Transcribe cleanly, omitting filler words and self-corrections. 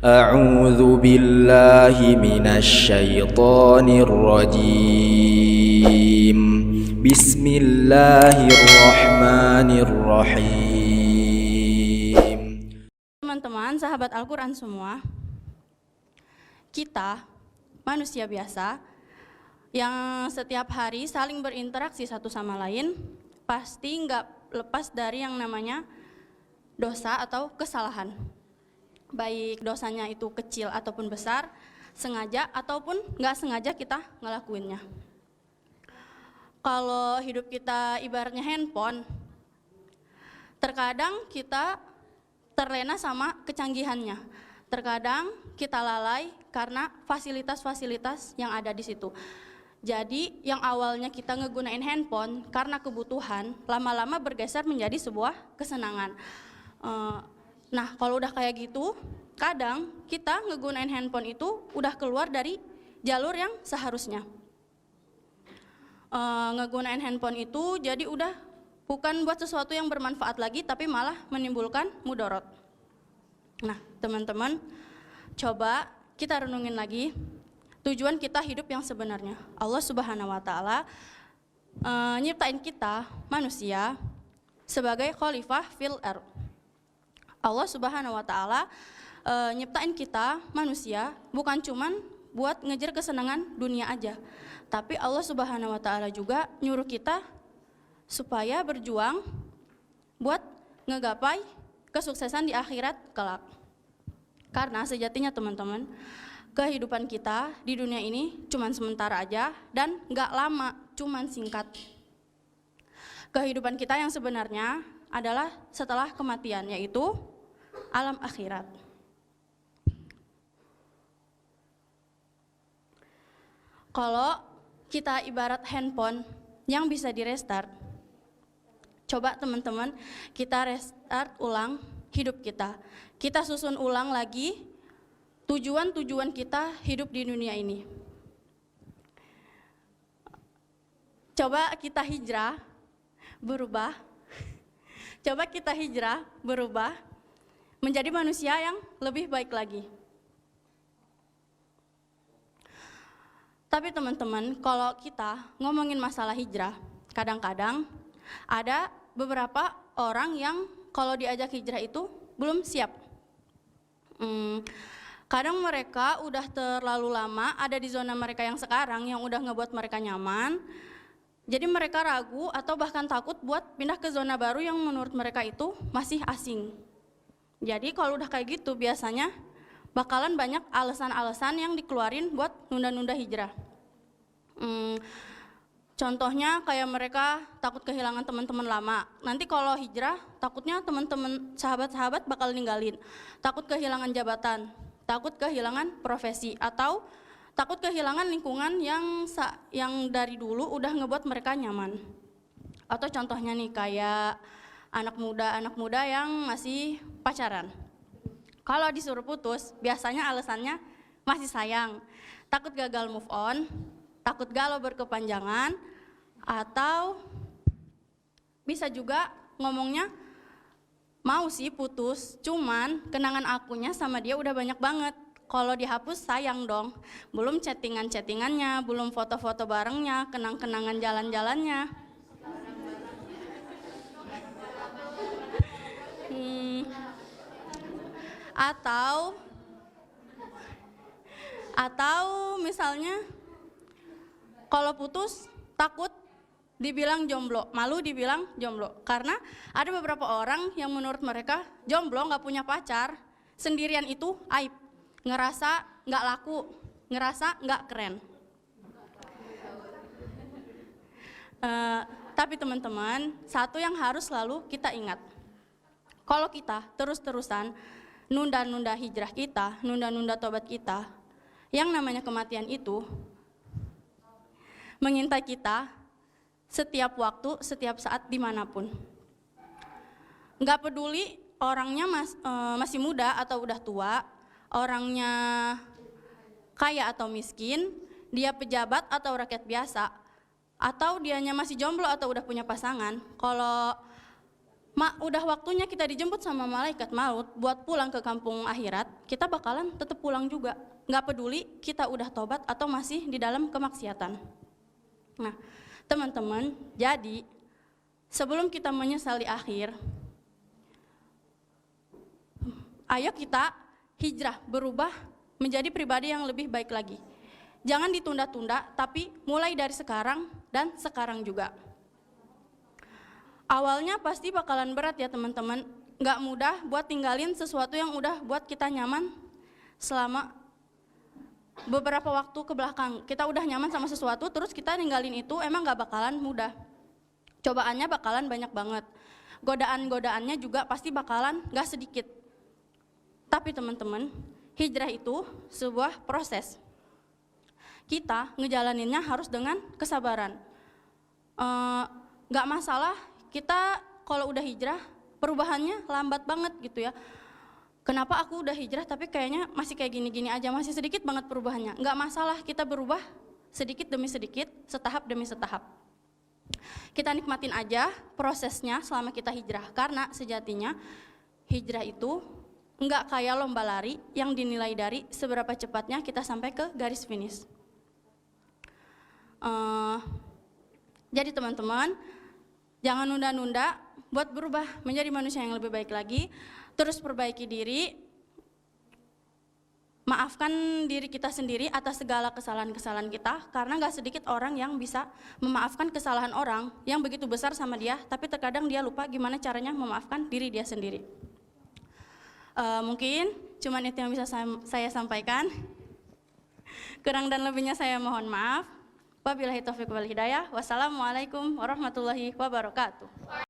أعوذ بالله من الشيطان الرجيم بسم الله الرحمن الرحيم. Teman-teman, sahabat Al-Quran semua, kita manusia biasa yang setiap hari saling berinteraksi satu sama lain, pasti nggak lepas dari yang namanya dosa atau kesalahan. Baik dosanya itu kecil ataupun besar, sengaja ataupun nggak sengaja kita ngelakuinnya. Kalau hidup kita ibaratnya handphone, terkadang kita terlena sama kecanggihannya. Terkadang kita lalai karena fasilitas-fasilitas yang ada di situ. Jadi yang awalnya kita ngegunain handphone karena kebutuhan, lama-lama bergeser menjadi sebuah kesenangan. Nah, kalau udah kayak gitu, kadang kita ngegunain handphone itu udah keluar dari jalur yang seharusnya. Ngegunain handphone itu jadi udah bukan buat sesuatu yang bermanfaat lagi, tapi malah menimbulkan mudarat. Nah, teman-teman, coba kita renungin lagi tujuan kita hidup yang sebenarnya. Allah Subhanahu wa Ta'ala nyiptain kita manusia sebagai khalifah fil ardh. Allah Subhanahu wa Ta'ala nyiptain kita manusia bukan cuman buat ngejar kesenangan dunia aja, tapi Allah Subhanahu wa Ta'ala juga nyuruh kita supaya berjuang buat ngegapai kesuksesan di akhirat kelak. Karena sejatinya teman-teman, kehidupan kita di dunia ini cuman sementara aja dan nggak lama, cuman singkat. Kehidupan kita yang sebenarnya adalah setelah kematian, yaitu alam akhirat. Kalau kita ibarat handphone yang bisa direstart, coba teman-teman kita restart ulang hidup kita. Kita susun ulang lagi tujuan-tujuan kita hidup di dunia ini. Coba kita hijrah, berubah. Coba kita hijrah, berubah menjadi manusia yang lebih baik lagi. Tapi teman-teman, kalau kita ngomongin masalah hijrah, kadang-kadang ada beberapa orang yang kalau diajak hijrah itu belum siap. Kadang mereka udah terlalu lama ada di zona mereka yang sekarang yang udah ngebuat mereka nyaman. Jadi mereka ragu atau bahkan takut buat pindah ke zona baru yang menurut mereka itu masih asing. Jadi kalau udah kayak gitu biasanya bakalan banyak alasan-alasan yang dikeluarin buat nunda-nunda hijrah. Contohnya kayak mereka takut kehilangan teman-teman lama. Nanti kalau hijrah takutnya teman-teman sahabat-sahabat bakal ninggalin. Takut kehilangan jabatan, takut kehilangan profesi, atau takut kehilangan lingkungan yang dari dulu udah ngebuat mereka nyaman. Atau contohnya nih kayak anak muda yang masih pacaran. Kalau disuruh putus, biasanya alasannya masih sayang, takut gagal move on, takut galau berkepanjangan, atau bisa juga ngomongnya mau sih putus, cuman kenangan akunya sama dia udah banyak banget. Kalau dihapus sayang dong, belum chattingan-chattingannya, belum foto-foto barengnya, kenang-kenangan jalan-jalannya. Atau misalnya kalau putus takut dibilang jomblo, malu dibilang jomblo. Karena ada beberapa orang yang menurut mereka jomblo nggak punya pacar, sendirian itu aib, ngerasa nggak laku, ngerasa nggak keren. Tapi teman-teman, satu yang harus selalu kita ingat, kalau kita terus-terusan nunda-nunda hijrah kita, nunda-nunda tobat kita, yang namanya kematian itu mengintai kita setiap waktu, setiap saat, dimanapun. Nggak peduli orangnya masih muda atau udah tua, orangnya kaya atau miskin, dia pejabat atau rakyat biasa, atau dianya masih jomblo atau udah punya pasangan. Kalau udah waktunya kita dijemput sama malaikat maut buat pulang ke kampung akhirat, kita bakalan tetap pulang juga. Nggak peduli kita udah tobat atau masih di dalam kemaksiatan. Nah, teman-teman, jadi sebelum kita menyesal di akhir, ayo kita hijrah, berubah menjadi pribadi yang lebih baik lagi. Jangan ditunda-tunda, tapi mulai dari sekarang dan sekarang juga. Awalnya pasti bakalan berat ya teman-teman, nggak mudah buat tinggalin sesuatu yang udah buat kita nyaman selama beberapa waktu ke belakang. Kita udah nyaman sama sesuatu, terus kita ninggalin itu emang nggak bakalan mudah. Cobaannya bakalan banyak banget, godaan-godaannya juga pasti bakalan nggak sedikit. Tapi teman-teman, hijrah itu sebuah proses. Kita ngejalaninnya harus dengan kesabaran. Nggak masalah kita kalau udah hijrah perubahannya lambat banget gitu ya. Kenapa aku udah hijrah tapi kayaknya masih kayak gini-gini aja, masih sedikit banget perubahannya. Nggak masalah kita berubah sedikit demi sedikit, setahap demi setahap. Kita nikmatin aja prosesnya selama kita hijrah, karena sejatinya hijrah itu nggak kayak lomba lari yang dinilai dari seberapa cepatnya kita sampai ke garis finish. Jadi teman-teman, jangan nunda-nunda buat berubah menjadi manusia yang lebih baik lagi. Terus perbaiki diri, maafkan diri kita sendiri atas segala kesalahan-kesalahan kita, karena gak sedikit orang yang bisa memaafkan kesalahan orang yang begitu besar sama dia, tapi terkadang dia lupa gimana caranya memaafkan diri dia sendiri. Mungkin cuman itu yang bisa saya sampaikan. Kurang dan lebihnya saya mohon maaf. Wabillahi taufiq wal hidayah. Wassalamualaikum warahmatullahi wabarakatuh.